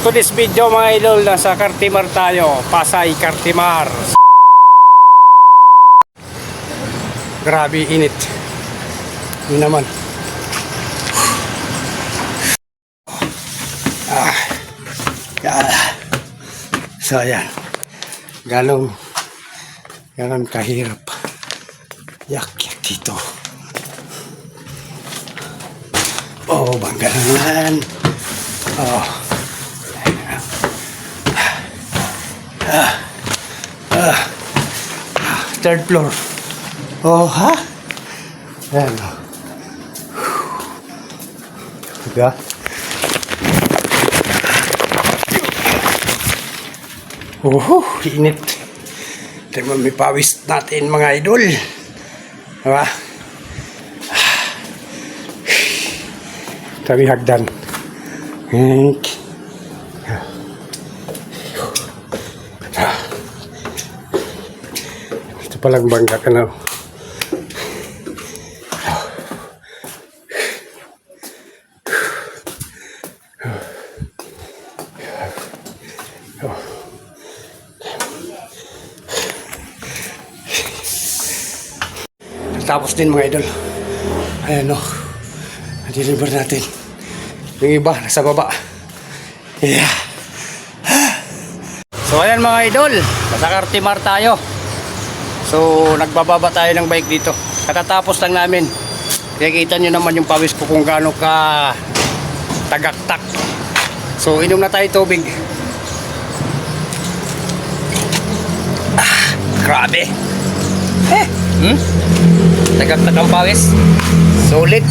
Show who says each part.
Speaker 1: to this video mga idol, nasa Cartimar tayo, Pasay Cartimar. Grabe init. Yun naman. So ayan, ganong kahirap yak dito. Oh, bangga naman. Oh. Third floor. Oh, ha? Ayan. Diba? Init. Tingnan may pawis natin mga idol. Diba? Kami hagdan. Ito palang bangga ka na. Tapos din mga idol. Ayan o. Na-deliver natin. Yung iba nasa baba. Yeah. So ayan mga idol, nasa Cartimar tayo. So nagbababa tayo ng bike dito. Katatapos lang namin. Kaya kita nyo naman yung pawis ko kung gaano ka tagaktak. So inom na tayo tubig. Grabe. Tagaktak ang pawis. Solid.